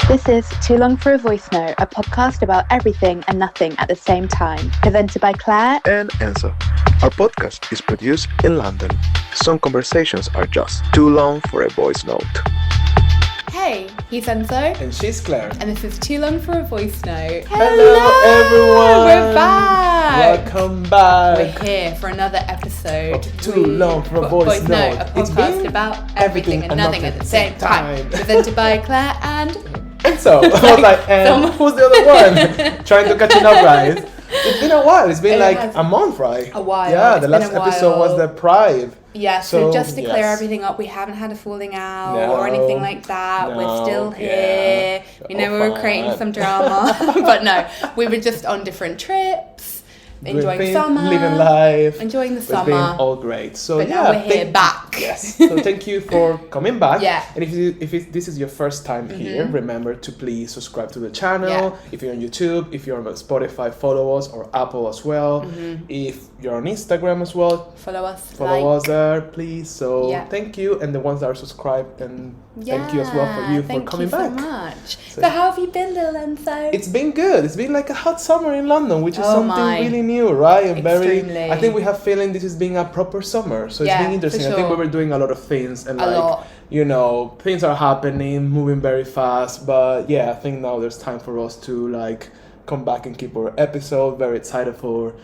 This is Too Long for a Voice Note, a podcast about everything and nothing at the same time. Presented by Claire and Enzo. Our podcast is produced in London. Some conversations are just too long for a voice note. Hey, he's Enzo. And she's Claire. And this is Too Long for a Voice Note. Hello everyone! We're back! Welcome back! We're here for another episode. Too Long for a Voice Note. A podcast about everything and nothing at the same time. Presented by Claire and Enzo. I was like, and who's the other one? Trying to catch it up, right? It's been a while. It's been a month, right? A while. Yeah, the last episode was the Pride. Yeah, so just to clear everything up, we haven't had a falling out or anything like that. We're still here. We were creating some drama. But no, we were just on different trips, enjoying summer. Living life. Enjoying the summer. It's been all great. So but now we're here back. Yes. So thank you for coming back. Yeah. And if this is your first time here, remember to please subscribe to the channel. Yeah. If you're on YouTube, if you're on Spotify, follow us, or Apple as well. If you're on Instagram as well, follow us. Follow us there, please. So thank you, and the ones that are subscribed, and thank you as well for coming back. Thank you so much. So how have you been, little Enzo? It's been good. It's been like a hot summer in London, which is something really new, right? And extremely. I think we have feeling this is being a proper summer, so it's been interesting. For sure. I think we were doing a lot of things, and things are happening, moving very fast. But I think now there's time for us to come back and keep our episode. Very excited for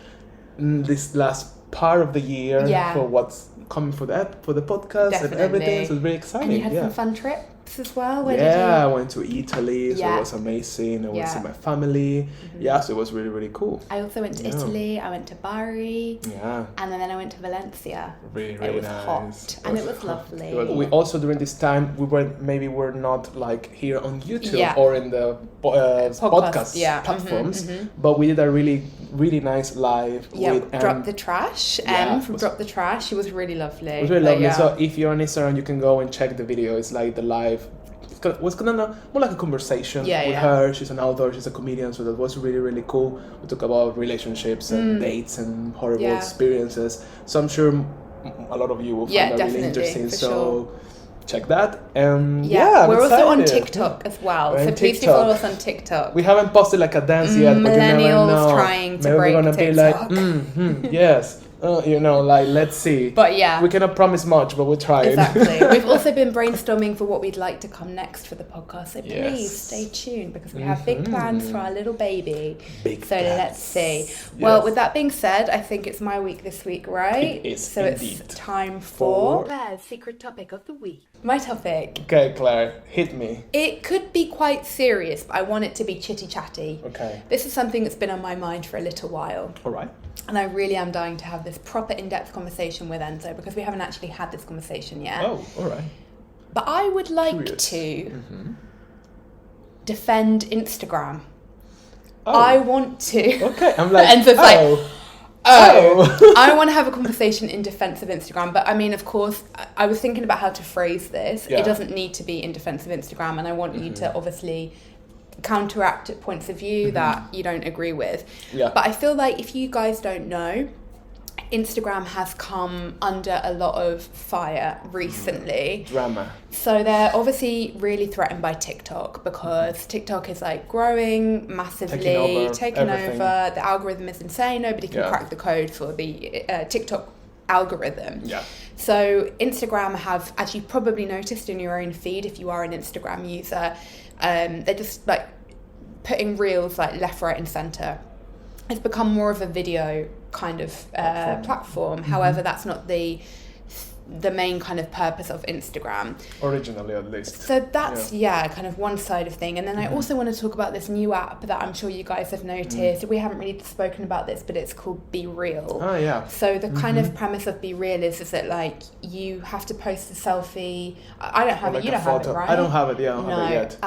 this last part of the year for what's coming for the podcast and everything. So it's very exciting. And you had some fun trips as well. Where did you? I went to Italy, so it was amazing. I went to see my family. So it was really, really cool. I also went to Italy. I went to Bari. Yeah. And then I went to Valencia. Really, really it was nice. hot and it was lovely. We also during this time we're not here on YouTube or in the podcast platforms, but we did a really, really nice live with Drop the Trash. From Drop the Trash. She was really lovely. It was really lovely. So if you're on Instagram, you can go and check the video. It's like the live. It was more like a conversation with her. She's an author. She's a comedian. So that was really, really cool. We talk about relationships and dates and horrible experiences. So I'm sure a lot of you will find that really interesting. So check that. And we're also on TikTok as well. So please do follow us on TikTok. We haven't posted a dance yet, but you never know. Trying to Maybe break we're gonna TikTok. be yes. Let's see. But we cannot promise much, but we're trying. Exactly. We've also been brainstorming for what we'd like to come next for the podcast. So please stay tuned because we have big plans for our little baby. Big so plans. Let's see. Yes. Well, with that being said, I think it's my week this week, right? It is. So indeed. It's time for Claire's secret topic of the week. My topic. Okay, Claire, hit me. It could be quite serious, but I want it to be chitty chatty. Okay. This is something that's been on my mind for a little while. All right. And I really am dying to have this proper in-depth conversation with Enzo because we haven't actually had this conversation yet. Oh, all right. But I would like to defend Instagram. Oh. I want to. Okay, I'm like, Enzo's I want to have a conversation in defense of Instagram. But I mean, of course, I was thinking about how to phrase this. It doesn't need to be in defense of Instagram. And I want you to obviously counteract points of view that you don't agree with. Yeah. But I feel like if you guys don't know, Instagram has come under a lot of fire recently. Drama. So they're obviously really threatened by TikTok because TikTok is growing massively, taking over. The algorithm is insane. Nobody can crack the code for the TikTok algorithm. Yeah. So Instagram have, as you probably noticed in your own feed, if you are an Instagram user, they're just putting reels left, right, and center. It's become more of a video kind of platform. However, that's not the main kind of purpose of Instagram. Originally, at least. So that's, kind of one side of thing. And then I also want to talk about this new app that I'm sure you guys have noticed. We haven't really spoken about this, but it's called BeReal. Oh, yeah. So the kind of premise of BeReal is that, you have to post a selfie. I don't have it. You don't have it, right? I don't have it. Yeah, I don't have it yet.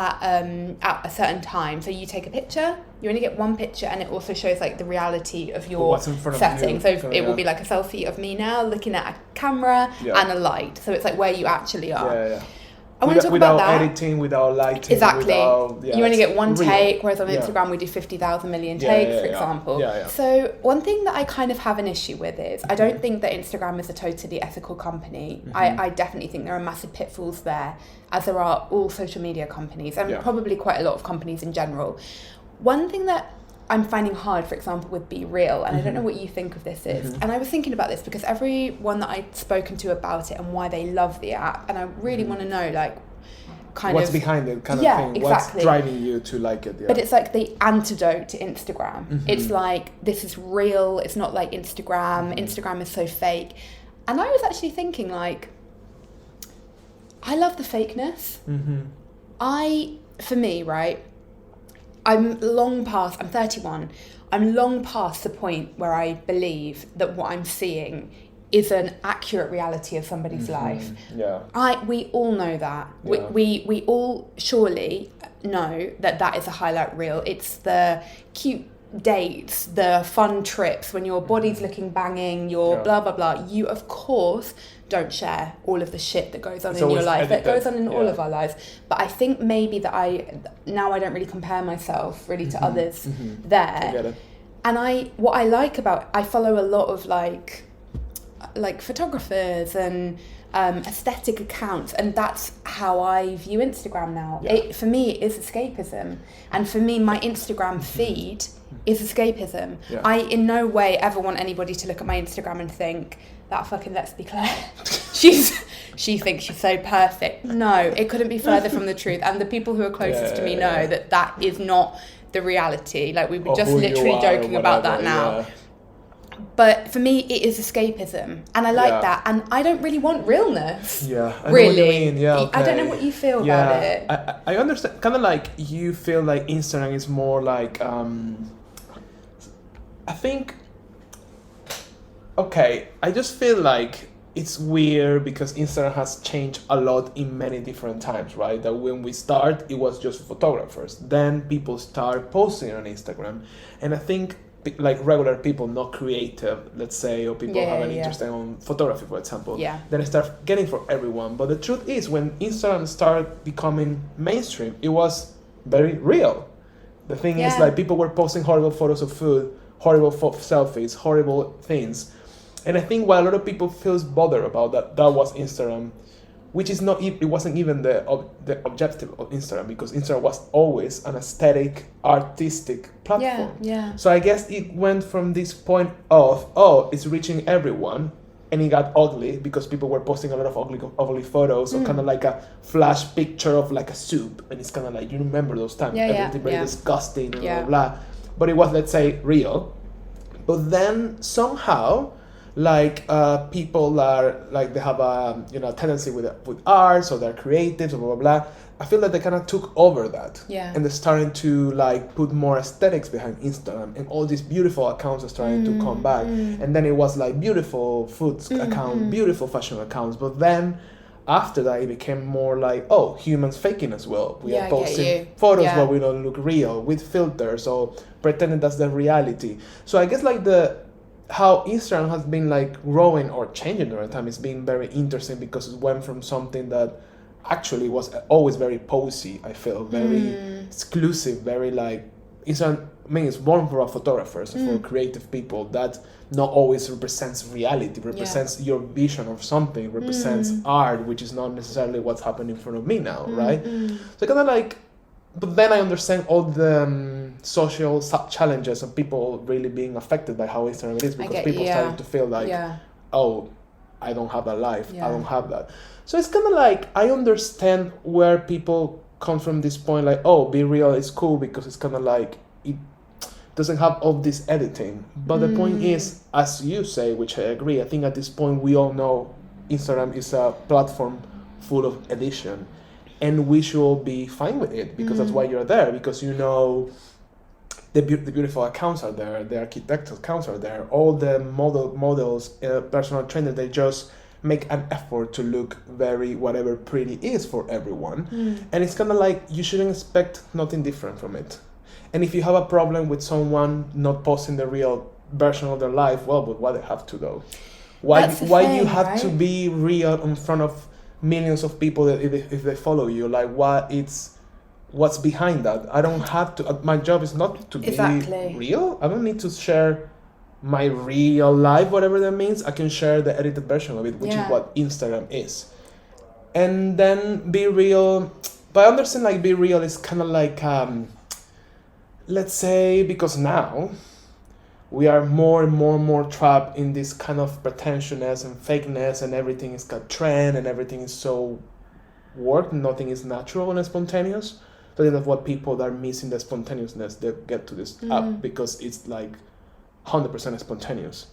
At a certain time. So you take a picture. You only get one picture, and it also shows the reality of your setting. So it will be a selfie of me now looking at a camera and a light. So it's where you actually are. Yeah. I want to talk without about that. editing, without lighting. Exactly. You only get one real. take, whereas on Instagram we do 50,000 million takes, for example. So one thing that I kind of have an issue with is I don't think that Instagram is a totally ethical company. I definitely think there are massive pitfalls there, as there are all social media companies, and probably quite a lot of companies in general. One thing that I'm finding hard, for example, with BeReal, and I don't know what you think of this is, and I was thinking about this because everyone that I'd spoken to about it and why they love the app, and I really want to know, like, what's behind it, kind of thing. Exactly. What's driving you to like it? But it's like the antidote to Instagram. It's like, this is real. It's not like Instagram. Instagram is so fake. And I was actually thinking, like, I love the fakeness. For me, right, I'm 31. I'm long past the point where I believe that what I'm seeing is an accurate reality of somebody's life. We all know that. We all surely know that is a highlight reel. It's the cute dates, the fun trips, when your body's looking banging, your blah, blah, blah. You, of course, don't share all of the shit that goes on in your life. That goes on in all of our lives. But I think maybe that I don't really compare myself really to others there. I get it. And what I like about, I follow a lot of like photographers and aesthetic accounts, and that's how I view Instagram now. For me, it is escapism, and for me, my Instagram feed is escapism. I in no way ever want anybody to look at my Instagram and think, that fucking Let's Be Claire, she thinks she's so perfect. No, it couldn't be further from the truth. And the people who are closest to me know that is not the reality. Like, we were just literally joking about that now. But for me, it is escapism, and I like that, and I don't really want realness. I know really. What you mean. Okay. I don't know what you feel about it. I understand. Kind of like you feel like Instagram is more like. I think. Okay, I just feel like it's weird because Instagram has changed a lot in many different times, right? That when we start, it was just photographers. Then people start posting on Instagram, and I think, like, regular people, not creative, let's say, or people have an interest in photography, for example, then it starts getting for everyone. But the truth is, when Instagram started becoming mainstream, it was very real. The thing is, like, people were posting horrible photos of food, horrible selfies, horrible things. And I think what a lot of people feels bothered about that was Instagram, which is not, it wasn't even the objective of Instagram, because Instagram was always an aesthetic, artistic platform. So I guess it went from this point of, it's reaching everyone, and it got ugly because people were posting a lot of ugly photos, or kind of like a flash picture of like a soup, and it's kind of like, you remember those times, everything very disgusting, and blah, blah. But it was, let's say, real. But then somehow, like, people are like, they have a tendency with art, so they're creative, so blah blah blah. I feel that they kind of took over that, and they're starting to like put more aesthetics behind Instagram, and all these beautiful accounts are starting to come back. And then it was like beautiful food account, beautiful fashion accounts, but then after that it became more like, humans faking as well. We are posting photos where we don't look real with filters, or pretending that's the reality. So I guess like how Instagram has been like growing or changing over time is being very interesting, because it went from something that actually was always very posy, I feel, very exclusive, very like, Instagram, I mean, it's born for photographers, for creative people, that not always represents reality, represents your vision of something, represents art, which is not necessarily what's happening in front of me now, right? So kind of like, but then I understand all the social challenges of people really being affected by how Instagram is, because people started to feel like, I don't have that life, I don't have that. So it's kind of like, I understand where people come from this point, like, BeReal is cool because it's kind of like, it doesn't have all this editing. But the point is, as you say, which I agree, I think at this point we all know Instagram is a platform full of edition. And we should be fine with it, because that's why you're there, because the beautiful accounts are there, the architectural accounts are there, all the models, personal trainers, they just make an effort to look very whatever pretty is for everyone. And it's kind of like, you shouldn't expect nothing different from it. And if you have a problem with someone not posting the real version of their life, well, but why they have to though? Why you have to be real in front of millions of people that if they follow you, like what's behind that? I don't have to. My job is not to be real. I don't need to share my real life, whatever that means. I can share the edited version of it, which is what Instagram is. And then BeReal, but I understand like BeReal is kind of like, let's say, because now we are more and more trapped in this kind of pretentiousness and fakeness, and everything is got trend and everything is so worked. Nothing is natural and spontaneous. So that's what people that are missing the spontaneousness, they get to this app because it's like 100% spontaneous.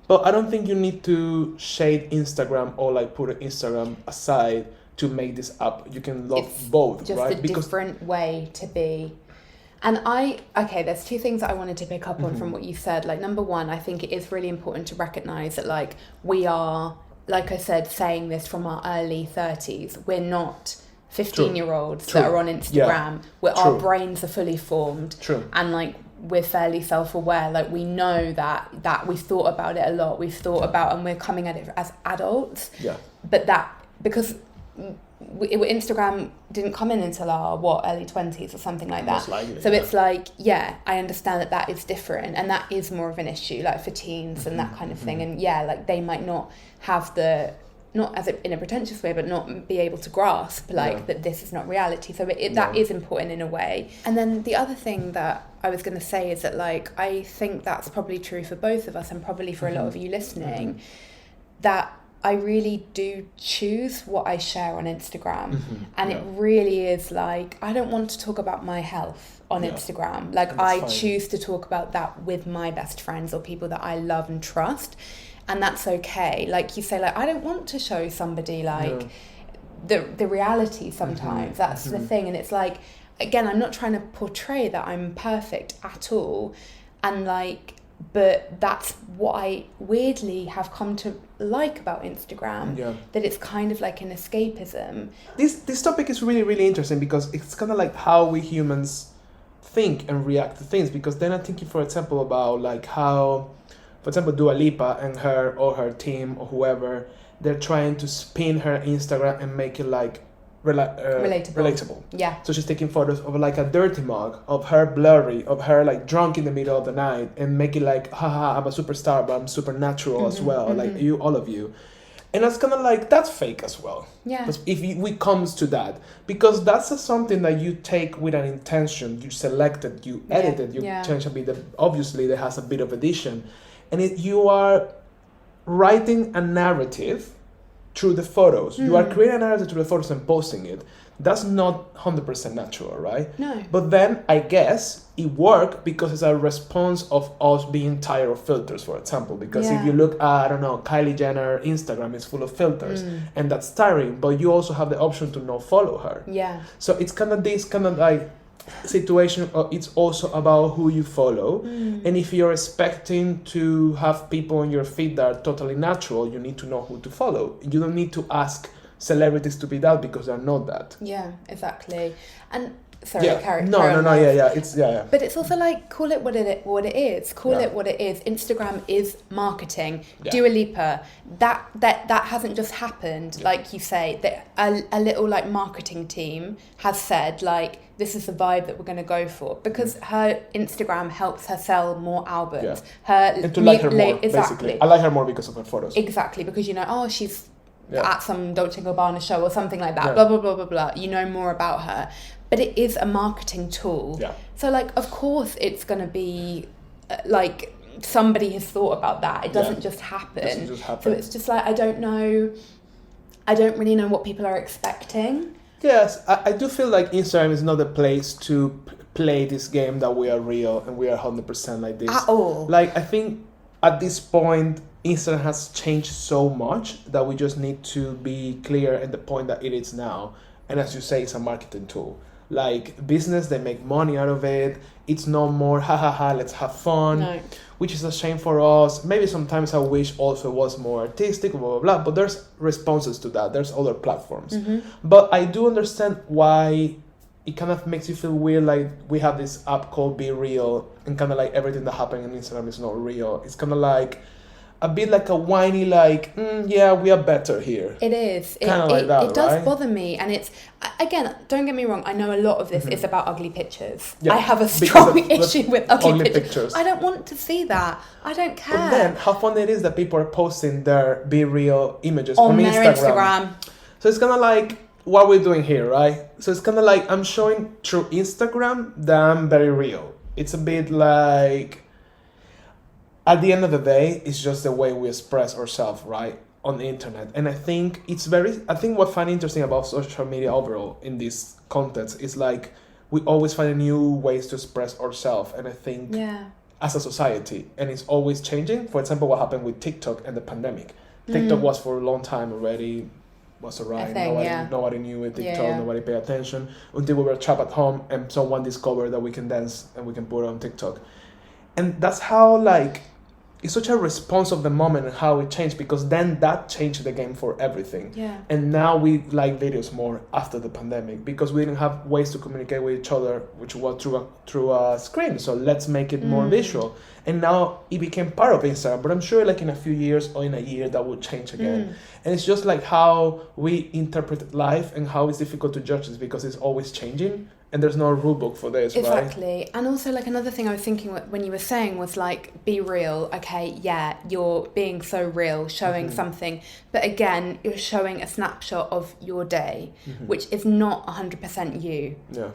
But I don't think you need to shade Instagram or like put Instagram aside to make this app. You can love both, just right? Just a different way to be. And there's two things that I wanted to pick up on from what you said. Like, number one, I think it is really important to recognize that, like, we are, like I said, saying this from our early 30s. We're not 15-year-olds that are on Instagram. Where our brains are fully formed. And, like, we're fairly self-aware. Like, we know that we've thought about it a lot. We've thought about, and we're coming at it as adults. But because Instagram didn't come in until our early 20s or something like that. So it's like, I understand that is different, and that is more of an issue, like for teens and that kind of thing. And like they might not have not as in a pretentious way, but not be able to grasp that this is not reality. So that is important in a way. And then the other thing that I was going to say is that, like, I think that's probably true for both of us and probably for a lot of you listening, that I really do choose what I share on Instagram. And it really is like, I don't want to talk about my health on Instagram. Like, I choose to talk about that with my best friends or people that I love and trust. And that's okay. Like you say, like, I don't want to show somebody like the reality sometimes. That's the thing. And it's like, again, I'm not trying to portray that I'm perfect at all. And like, but that's what I weirdly have come to like about Instagram, that it's kind of like an escapism. This topic is really, really interesting because it's kind of like how we humans think and react to things. Because then I'm thinking, for example, about like how, for example, Dua Lipa and her team or whoever, they're trying to spin her Instagram and make it like relatable. So she's taking photos of like a dirty mug, of her blurry, of her like drunk in the middle of the night, and make it like, haha, I'm a superstar, but I'm supernatural as well, like all of you. And that's kind of like, that's fake as well. If we comes to that, because that's something that you take with an intention, you selected, you edited, you change a bit. Obviously, there has a bit of addition, and you are writing a narrative through the photos. You are creating a narrative through the photos and posting it. That's not 100% natural, right? No. But then I guess it worked because it's a response of us being tired of filters, for example. Because if you look at, I don't know, Kylie Jenner Instagram is full of filters, and that's tiring, but you also have the option to not follow her. So it's kind of this kind of like situation. It's also about who you follow, and if you're expecting to have people on your feed that are totally natural, you need to know who to follow. You don't need to ask celebrities to be that because they're not that. Exactly. And sorry, carry no, it's but it's also like, call it what it is. Call it what it is. Instagram is marketing. Dua Lipa, that hasn't just happened. Like you say, that a little like marketing team has said, like, this is the vibe that we're going to go for, because her Instagram helps her sell more albums. And to like her more, basically. I like her more because of her photos. Exactly, because you know, she's at some Dolce & Gabbana show or something like that. Blah blah blah blah blah. You know more about her. But it is a marketing tool. So, like, of course it's going to be, like, somebody has thought about that. It doesn't just happen. So it's just like, I don't really know what people are expecting. Yes, I do feel like Instagram is not a place to play this game that we are real and we are 100% like this. At all. Like, I think at this point, Instagram has changed so much that we just need to be clear at the point that it is now. And as you say, it's a marketing tool. Like, business, they make money out of it. It's no more, let's have fun, which is a shame for us. Maybe sometimes I wish also was more artistic, blah, blah, blah. But there's responses to that. There's other platforms. But I do understand why it kind of makes you feel weird. Like, we have this app called BeReal, and kind of like everything that happened on Instagram is not real. It's kind of like, a bit like a whiny, like, yeah, we are better here. It is. Kind of like that, it does right? bother me. And it's, again, don't get me wrong, I know a lot of this is about ugly pictures. Yeah, I have a because strong of issue with ugly pictures. pictures. I don't want to see that. I don't care. But then, how fun it is that people are posting their BeReal images on from their Instagram. So it's kind of like what we're doing here, right? So it's kind of like I'm showing through Instagram that I'm very real. It's a bit like, at the end of the day, it's just the way we express ourselves, right, on the internet. And I think what I find interesting about social media overall in this context is like we always find new ways to express ourselves. And I think as a society, and it's always changing. For example, what happened with TikTok and the pandemic. TikTok was for a long time already was alright. Nobody knew it. TikTok, nobody paid attention until we were trapped at home and someone discovered that we can dance and we can put it on TikTok. And that's how like it's such a response of the moment and how it changed, because then that changed the game for everything. Yeah. And now we like videos more after the pandemic because we didn't have ways to communicate with each other, which was through a screen. So let's make it more visual. And now it became part of Instagram. But I'm sure like in a few years or in a year that will change again. And it's just like how we interpret life and how it's difficult to judge this because it's always changing. And there's no rule book for this, exactly. Right? And also, like, another thing I was thinking when you were saying was, like, be real. Okay, yeah, you're being so real, showing something. But again, you're showing a snapshot of your day, which is not 100% you. Yeah.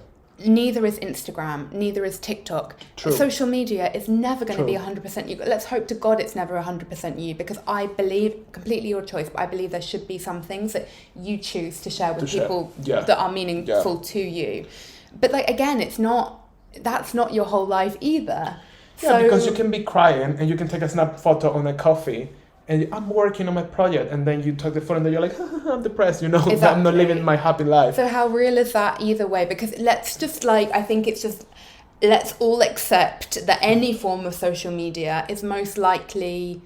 Neither is Instagram, neither is TikTok. True. Social media is never going to be 100% you. Let's hope to God it's never 100% you, because I believe, completely your choice, but I believe there should be some things that you choose to share with people that are meaningful to you. But like again, that's not your whole life either. Yeah, so, because you can be crying and you can take a snap photo on a coffee and I'm working on my project, and then you take the phone and then you're like, I'm depressed, exactly. I'm not living my happy life. So how real is that either way? Because let's all accept that any form of social media is most likely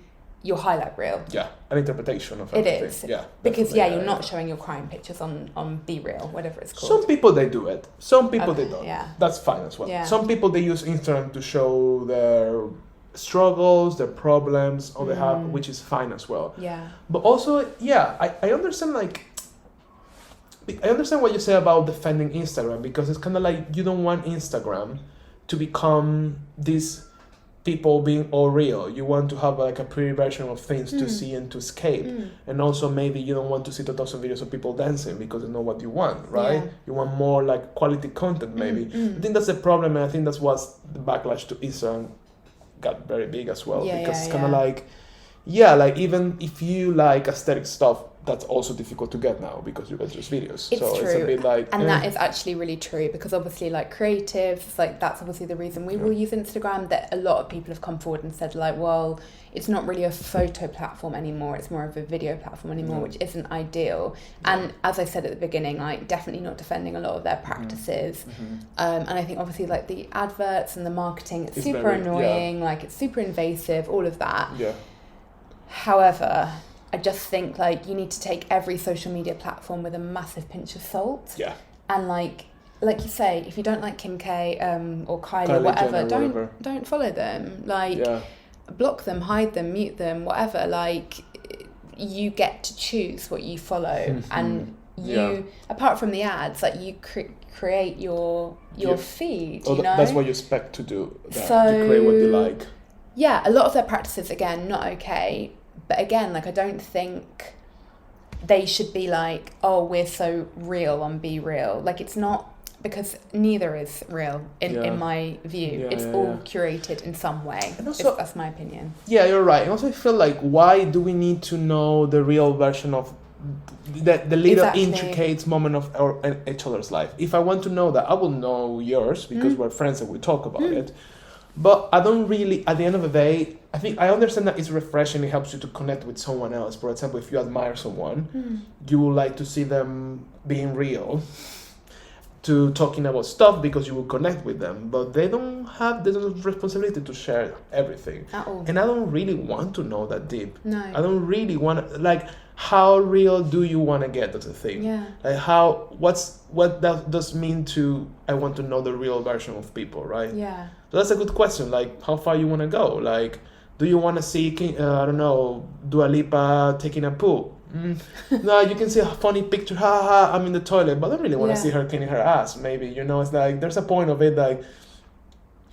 your highlight reel. Yeah, an interpretation of everything. It is. Yeah. Because you're not showing your crying pictures on BeReal, whatever it's called. Some people they do it. Some people they don't. Yeah. That's fine as well. Yeah. Some people they use Instagram to show their struggles, their problems, or they have, which is fine as well. Yeah. But also, I understand I understand what you say about defending Instagram, because it's kind of like you don't want Instagram to become this people being all real. You want to have like a pretty version of things to see and to escape. And also maybe you don't want to see 2,000 videos of people dancing because it's not what you want, right? Yeah. You want more like quality content maybe. I think that's the problem, and I think that's what's the backlash to Instagram got very big as well. Because it's kind of like, like even if you like aesthetic stuff, that's also difficult to get now because you got just videos. It's true. It's a bit like... And that is actually really true, because obviously like creatives, like that's obviously the reason we will use Instagram, that a lot of people have come forward and said like, well, it's not really a photo platform anymore, it's more of a video platform anymore, which isn't ideal. And as I said at the beginning, like definitely not defending a lot of their practices. And I think obviously like the adverts and the marketing, it's super very annoying, like it's super invasive, all of that. Yeah. However, I just think like you need to take every social media platform with a massive pinch of salt. Yeah. And like you say, if you don't like Kim K or Kylie or whatever, don't follow them. Like block them, hide them, mute them, whatever. Like you get to choose what you follow, and you apart from the ads, like you create your feed. You know, that's what you expect to do. You create what you like. Yeah, a lot of their practices again not okay. But again, like I don't think they should be like, oh, we're so real on BeReal. Like it's not, because neither is real in my view. It's all curated in some way. And also, that's my opinion. Yeah, you're right. And also I feel like, why do we need to know the real version of the little intricate moment of each other's life? If I want to know that, I will know yours because we're friends and we talk about it. But I don't really, at the end of the day, I think I understand that it's refreshing. It helps you to connect with someone else. For example, if you admire someone, you would like to see them being real, to talking about stuff because you will connect with them. But they don't have the responsibility to share everything. At all. And I don't really want to know that deep. No. I don't really want to, like, how real do you want to get? That's a thing. Yeah. Like what that does mean to, I want to know the real version of people, right? Yeah. So that's a good question. Like, how far you want to go? Like, Do you want to see, I don't know, Dua Lipa taking a poo? No, you can see a funny picture, I'm in the toilet, but I don't really want to see her cleaning her ass, maybe, it's like, there's a point of it, like,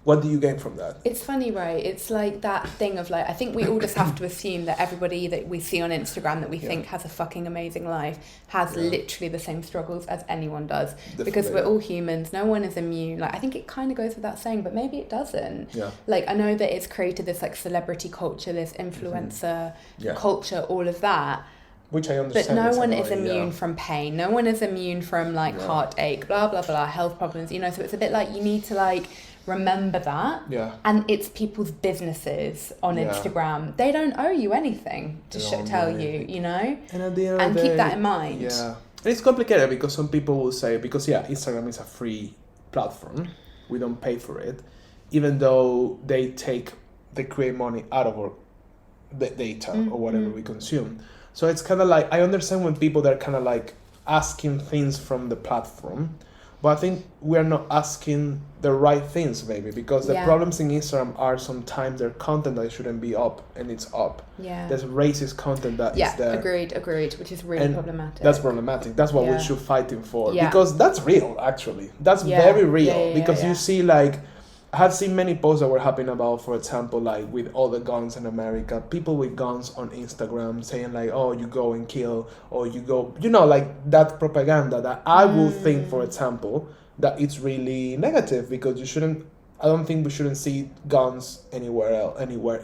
what do you gain from that? It's funny, right? It's like that thing of like, I think we all just have to assume that everybody that we see on Instagram that we think has a fucking amazing life has literally the same struggles as anyone does. Definitely. Because we're all humans. No one is immune. Like, I think it kind of goes without saying, but maybe it doesn't. Yeah. Like, I know that it's created this like celebrity culture, this influencer culture, all of that. Which I understand. But no one is immune from pain. No one is immune from like heartache, blah, blah, blah, health problems, so it's a bit like you need to like remember that. Yeah. And it's people's businesses on Instagram. They don't owe you anything to tell you, And at the end of the keep day, that in mind. Yeah. And it's complicated because some people will say, because Instagram is a free platform. We don't pay for it. Even though they create money out of the data or whatever we consume. So it's kind of like, I understand when people that are kind of like asking things from the platform, but I think we're not asking the right things maybe, because the problems in Instagram are sometimes their content that shouldn't be up and it's up. Yeah. There's racist content that is there. Agreed, which is really problematic. That's problematic. That's what we should fighting for. Yeah. Because that's real, actually. That's very real. Because you see like, I have seen many posts that were happening about, for example, like with all the guns in America, people with guns on Instagram saying like, oh, you go and kill, or you go, like that propaganda that I will think, for example, that it's really negative, because I don't think we shouldn't see guns anywhere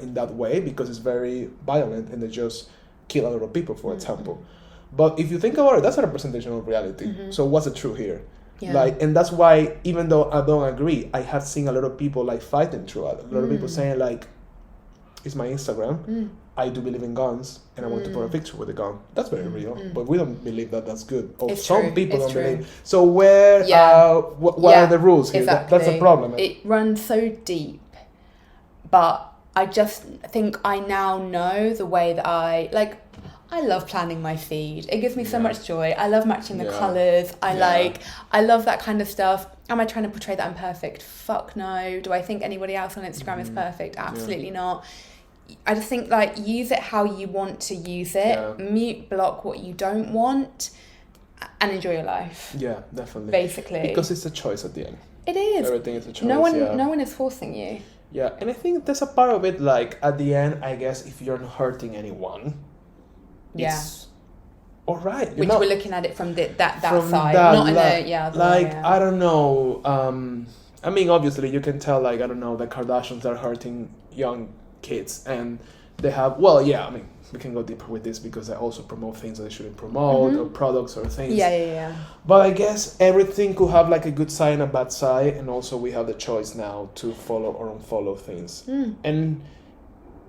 in that way, because it's very violent and they just kill a lot of people, for example. But if you think about it, that's a representation of reality. So what's the truth here? Yeah. Like, and that's why, even though I don't agree, I have seen a lot of people like fighting through it. A lot of people saying like, it's my Instagram, I do believe in guns, and I want to put a picture with a gun. That's very real, but we don't believe that that's good. Or it's some true. people it's don't true. believe. So where, what are the rules here? Exactly. That's a problem. It runs so deep, but I just think I now know the way that I love planning my feed. It gives me so much joy. I love matching the colours. I love that kind of stuff. Am I trying to portray that I'm perfect? Fuck no. Do I think anybody else on Instagram is perfect? Absolutely not. I just think like use it how you want to use it. Yeah. Mute, block what you don't want, and enjoy your life. Yeah, definitely. Basically. Because it's a choice at the end. It is. Everything is a choice. No one is forcing you. Yeah, and I think there's a part of it like at the end, I guess, if you're not hurting anyone, it's all right. Which we're looking at it from that side, not in I don't know. I mean, obviously, you can tell, like, I don't know, the Kardashians are hurting young kids, and they have. Well, yeah. I mean, we can go deeper with this because they also promote things that they shouldn't promote, or products or things. Yeah. But I guess everything could have like a good side and a bad side, and also we have the choice now to follow or unfollow things. And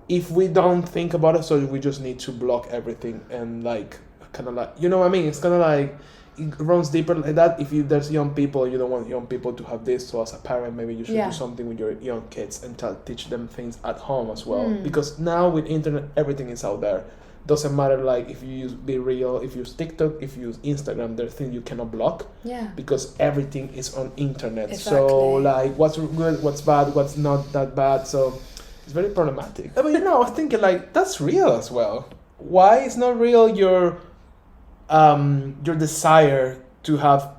if we don't think about it, so we just need to block everything and like kind of like, you know what I mean? It's kind of like it runs deeper like that. If there's young people, you don't want young people to have this. So as a parent, maybe you should do something with your young kids and teach them things at home as well. Because now with internet, everything is out there. Doesn't matter like if you use BeReal, if you use TikTok, if you use Instagram, there are things you cannot block. Yeah. Because everything is on internet. Exactly. So like what's good, what's bad, what's not that bad. So it's very problematic. But I was thinking like that's real as well. Why is not real your desire to have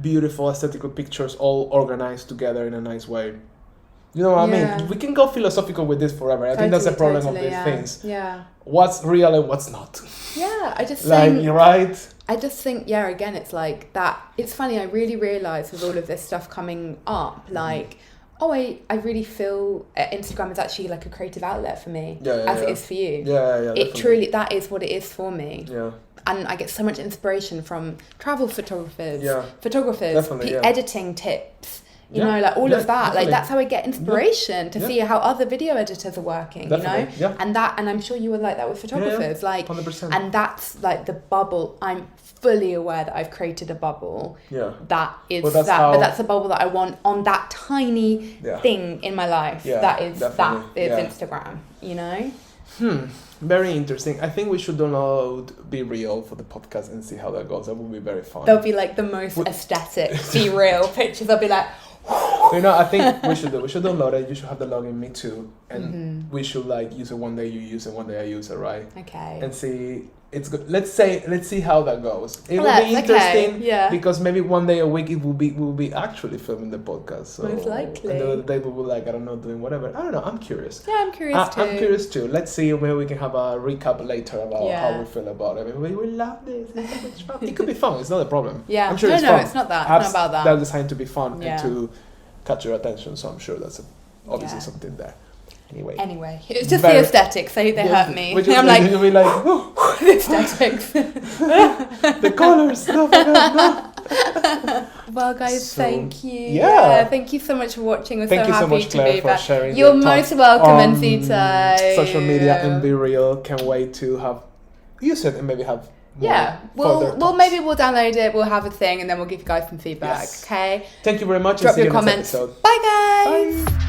beautiful aesthetical pictures all organized together in a nice way? You know what I mean? We can go philosophical with this forever. I think that's the problem of these things. Yeah. What's real and what's not. Yeah, I just like, think... You're right. I just think, again, it's like that... It's funny, I really realised with all of this stuff coming up, like... I really feel Instagram is actually like a creative outlet for me, as it is for you. Yeah. It truly, that is what it is for me. Yeah. And I get so much inspiration from travel photographers, editing tips, you know, like all of that. Definitely. Like that's how I get inspiration to see how other video editors are working, Definitely. you know? And I'm sure you were like that with photographers. Like 100%. And that's like the bubble. I'm fully aware that I've created a bubble. Yeah. That is but that's a bubble that I want on that tiny thing in my life. Yeah, that is definitely. Instagram, you know? Very interesting. I think we should download BeReal for the podcast and see how that goes. That would be very fun. They'll be like the most aesthetic BeReal pictures. I'll be like, I think we should download it. You should have the login, me too, and we should like use it one day. You use it one day. I use it, right? Okay. And see, it's good. Let's see how that goes. It will be interesting, because maybe one day a week we'll be actually filming the podcast. So, most likely. And the other day we will like, I don't know, doing whatever. I don't know. I'm curious. Yeah, I'm curious too. I'm curious too. Let's see, maybe we can have a recap later about how we feel about it. We love this. It's so much fun. It could be fun. It's not a problem. Yeah. I'm sure it's fun. No, it's not that. It's not about that. They're designed to be fun and to catch your attention. So I'm sure that's obviously something there. Anyway, it's just the aesthetics. They hurt me. I'm like, you'll be like, the aesthetics. The colors. No. Well, guys, thank you. Yeah. Thank you so much for watching. We're thank so you so happy much, Claire, to be for back. sharing. You're most welcome, Ancita. Social media and BeReal. Can't wait to use it and maybe have. We'll download it. We'll have a thing, and then we'll give you guys some feedback. Yes. Okay. Thank you very much. Drop and see your you comments. next episode. Bye, guys. Bye.